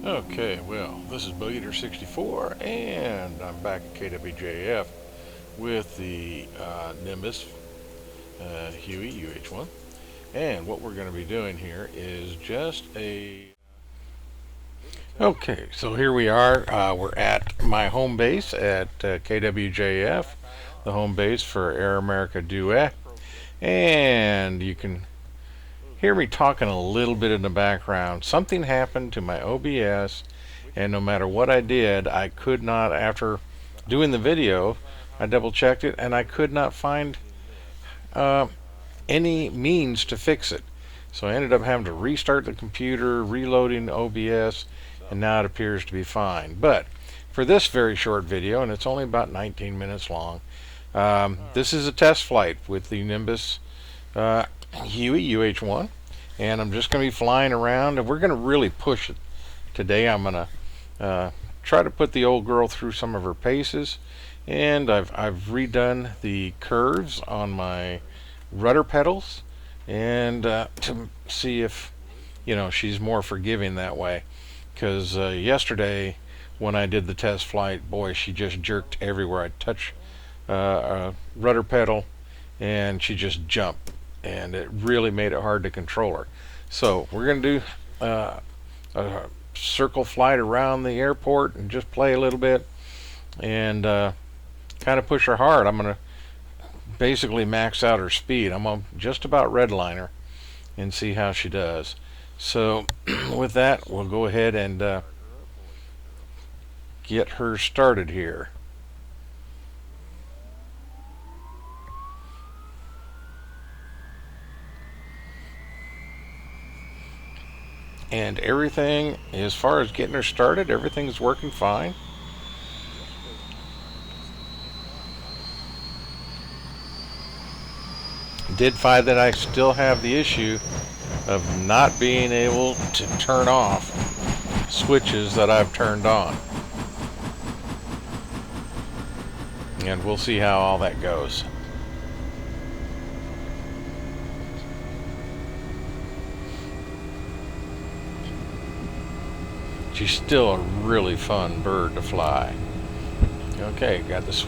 Okay, well, this is BillEater64, and I'm back at KWJF with the Nimbus HUEY UH-1. And what we're going to be doing here is just a... Okay, so here we are. We're at my home base at KWJF, the home base for Air America Duet. And you can hear me talking a little bit in the background. Something happened to my OBS, and no matter what I did, I could not, after doing the video, I double checked it and I could not find any means to fix it. So I ended up having to restart the computer, reloading OBS, and now it appears to be fine. But for this very short video, and it's only about 19 minutes long, this is a test flight with the Nimbus HUEY UH-1, and I'm just going to be flying around, and we're going to really push it today. I'm going to try to put the old girl through some of her paces, and I've redone the curves on my rudder pedals, and to see if she's more forgiving that way, because yesterday when I did the test flight, boy, she just jerked everywhere I touch a rudder pedal, and she just jumped, and it really made it hard to control her. So we're going to do a circle flight around the airport and just play a little bit and kind of push her hard. I'm going to basically max out her speed. I'm going to just about redline her and see how she does. So with that, we'll go ahead and get her started here. And everything, as far as getting her started, everything's working fine. Did find that I still have the issue of not being able to turn off switches that I've turned on. And we'll see how all that goes. She's still a really fun bird to fly. Okay, got this.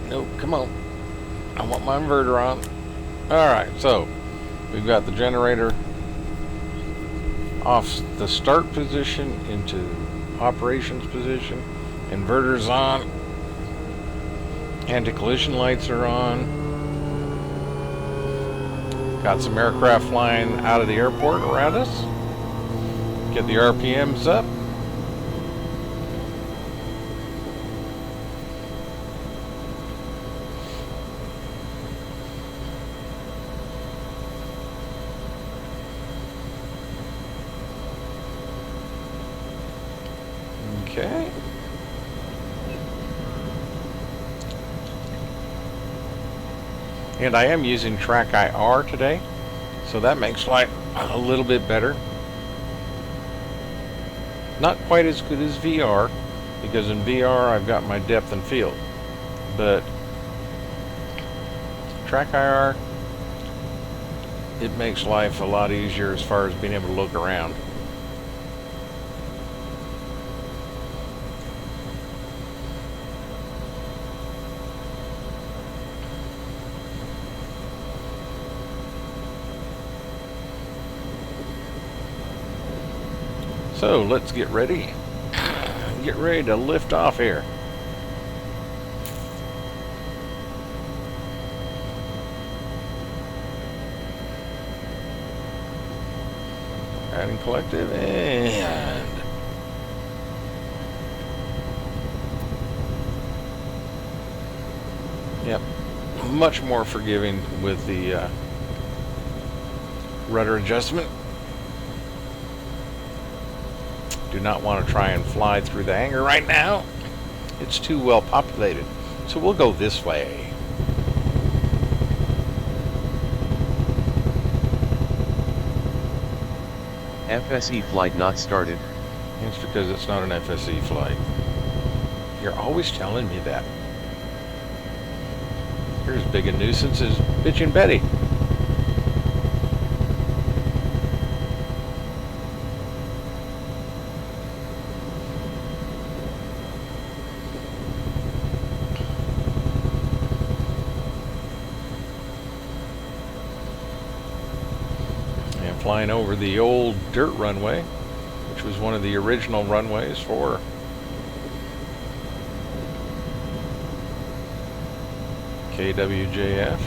Nope, come on. I want my inverter on. Alright, so we've got the generator off the start position into operations position. Inverter's on. Anti-collision lights are on. Got some aircraft flying out of the airport around us. Get the RPMs up. Okay. And I am using Track IR today, so that makes life a little bit better. Not quite as good as VR, because in VR I've got my depth and field, but Track IR, it makes life a lot easier as far as being able to look around. So let's get ready to lift off here. Adding collective, and yep, much more forgiving with the rudder adjustment. Do not want to try and fly through the hangar right now. It's too well populated. So we'll go this way. FSE flight not started. It's because it's not an FSE flight. You're always telling me that. Here's big a nuisance as Bitchin' Betty. flying over the old dirt runway, which was one of the original runways for KWJF.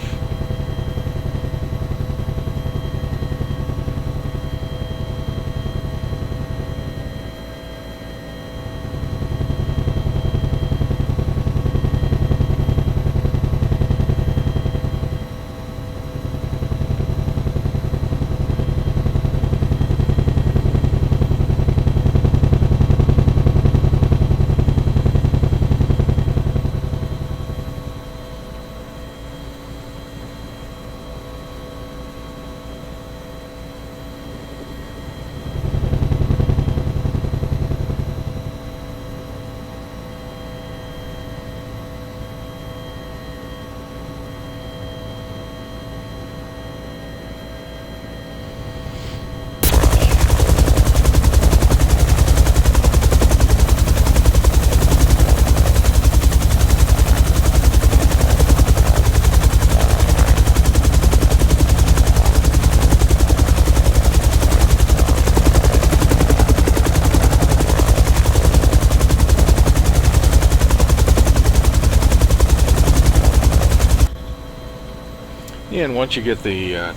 And once you get the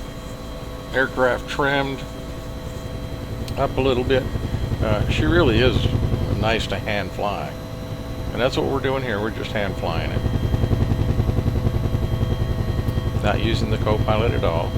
aircraft trimmed up a little bit, she really is nice to hand fly. And that's what we're doing here. We're just hand flying it. Not using the co-pilot at all.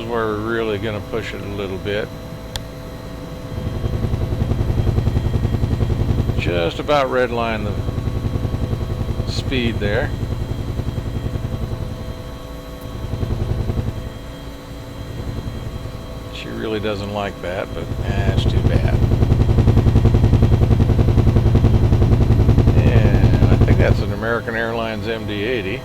We're really going to push it a little bit. Just about redline the speed there. She really doesn't like that, but it's too bad. And I think that's an American Airlines MD-80.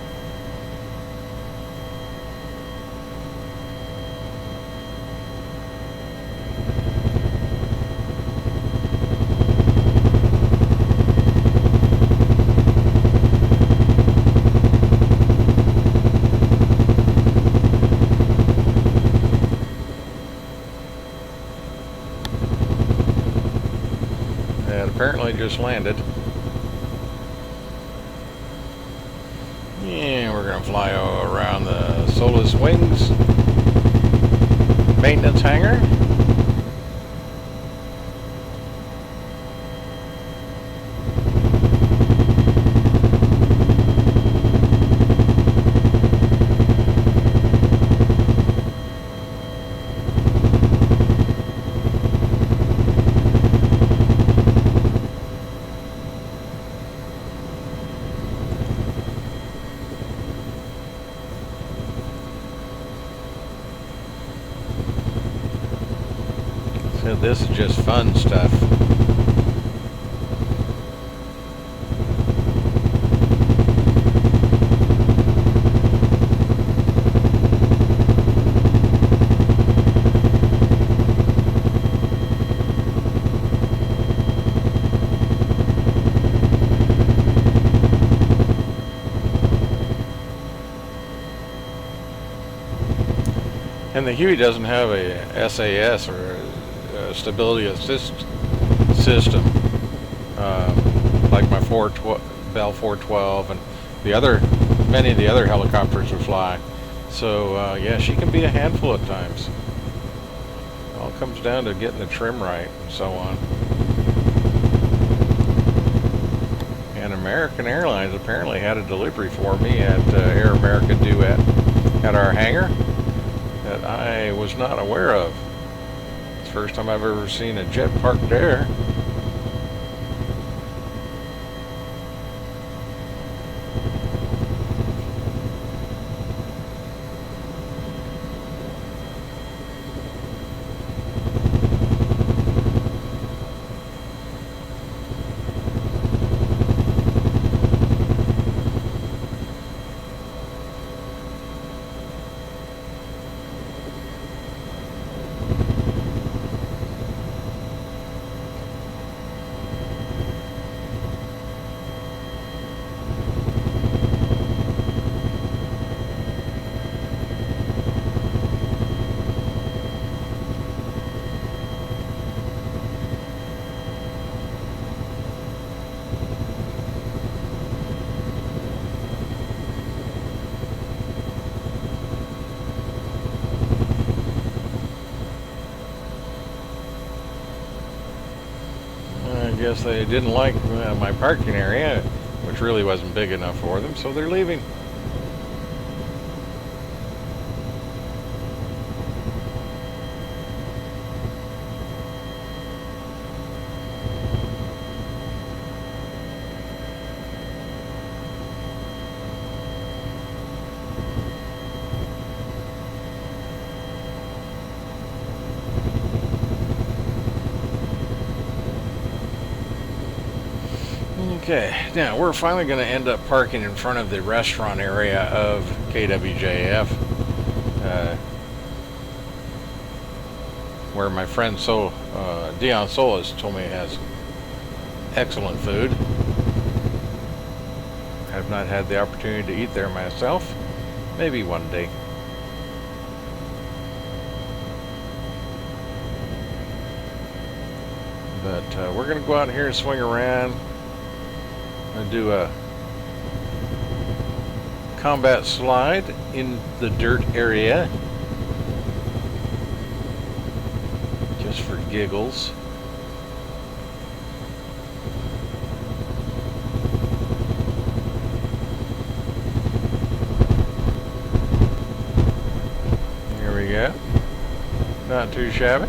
Apparently just landed. And we're going to fly around the Solus Wings maintenance hangar. So this is just fun stuff. And the Huey doesn't have a SAS or a stability assist system like my Bell 412 and many of the other helicopters we fly. So yeah, she can be a handful at times. It all comes down to getting the trim right and so on. And American Airlines apparently had a delivery for me at Air America Duet at our hangar that I was not aware of. It's the first time I've ever seen a jet parked there. I guess they didn't like my parking area, which really wasn't big enough for them, so they're leaving. Okay, now we're finally going to end up parking in front of the restaurant area of KWJF, where my friend Dion Solis told me it has excellent food. I've not had the opportunity to eat there myself. Maybe one day. But we're going to go out here and swing around. I'm going to do a combat slide in the dirt area, just for giggles. Here we go. Not too shabby.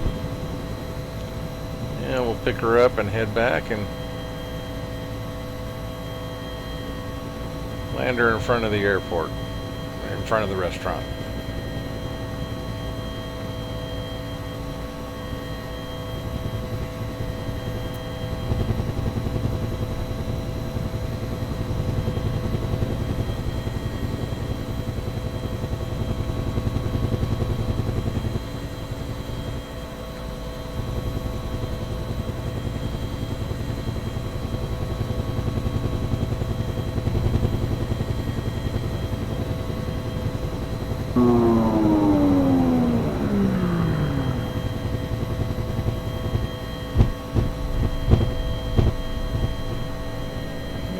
And we'll pick her up and head back and land her in front of the airport, in front of the restaurant.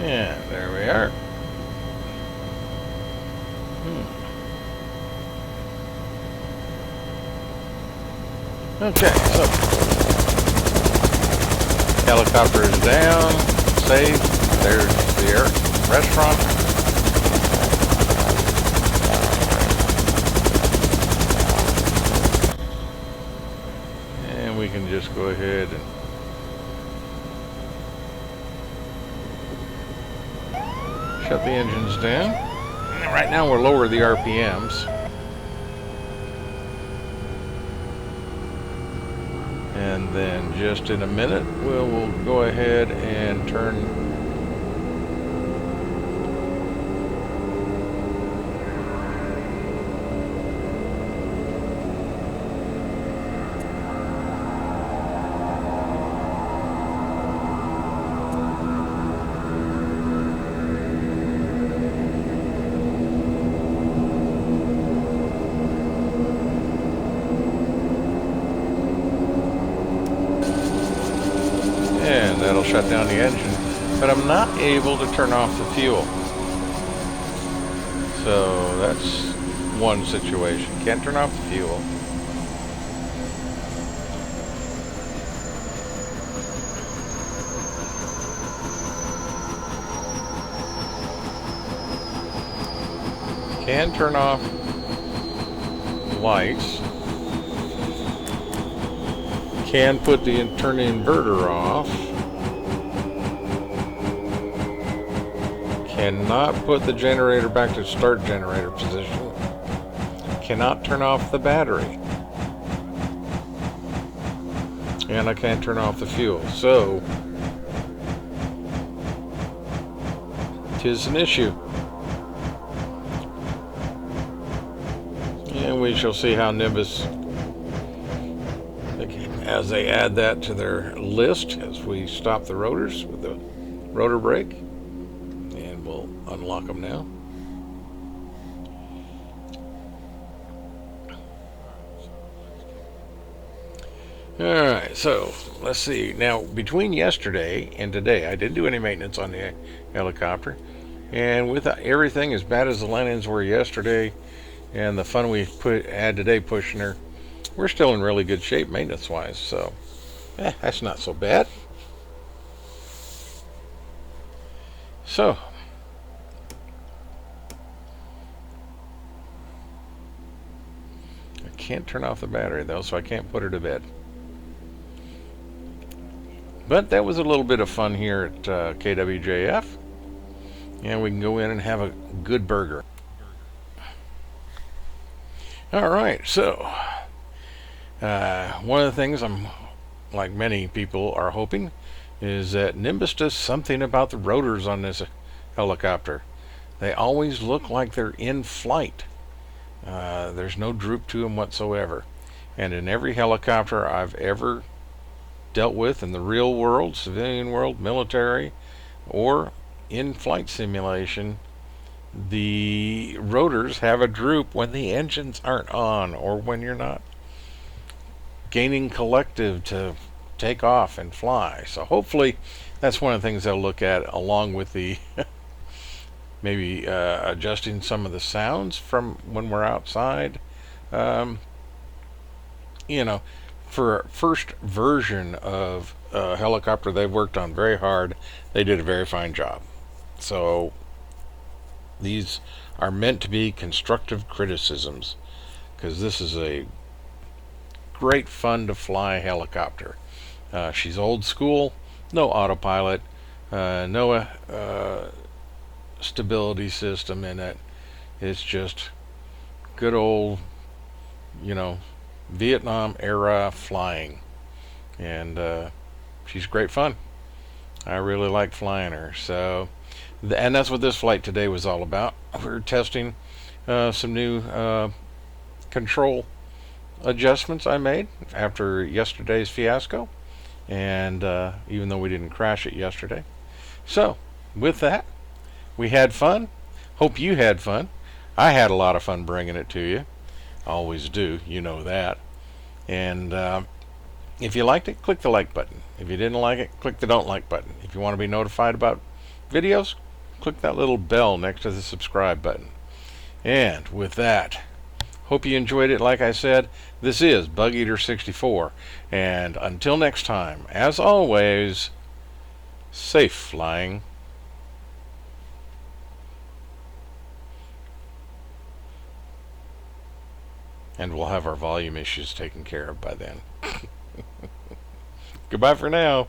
Yeah, there we are. Okay, so helicopter is down, safe. There's the restaurant. And we can just go ahead and shut the engines down. Right now we'll lower the RPMs. And then just in a minute we'll go ahead and turn and that'll shut down the engine, but I'm not able to turn off the fuel. So that's one situation. Can't turn off the fuel. can turn off lights, can put the turn the inverter off, cannot put the generator back to start generator position, cannot turn off the battery, and I can't turn off the fuel. So, 'tis an issue. And we shall see how Nimbus, as they add that to their list, as we stop the rotors with the rotor brake. And we'll unlock them now. Alright, so let's see. Now, between yesterday and today, I didn't do any maintenance on the helicopter. And with everything as bad as the landings were yesterday, and the fun we had today pushing her, we're still in really good shape maintenance-wise. So, that's not so bad. So, I can't turn off the battery though, so I can't put her to bed. But that was a little bit of fun here at KWJF. And we can go in and have a good burger. Alright, so one of the things I'm, like many people are hoping, is that Nimbus does something about the rotors on this helicopter. They always look like they're in flight. There's no droop to them whatsoever. And in every helicopter I've ever dealt with in the real world, civilian world, military, or in flight simulation, the rotors have a droop when the engines aren't on, or when you're not gaining collective to take off and fly. So hopefully that's one of the things they'll look at, along with the maybe adjusting some of the sounds from when we're outside. You know, for a first version of a helicopter they've worked on very hard, they did a very fine job. So these are meant to be constructive criticisms, because this is a great fun to fly helicopter. She's old school, no autopilot, no stability system in it. It's just good old, you know, Vietnam era flying. And she's great fun. I really like flying her. So, and that's what this flight today was all about. We're testing some new control adjustments I made after yesterday's fiasco, and even though we didn't crash it yesterday. So with that, we had fun. Hope you had fun. I had a lot of fun bringing it to you. I always do, you know that. And if you liked it, click the like button. If you didn't like it, click the don't like button. If you want to be notified about videos, click that little bell next to the subscribe button. And with that, hope you enjoyed it. Like I said, this is Bug Eater 64, and until next time, as always, safe flying. And we'll have our volume issues taken care of by then. Goodbye for now.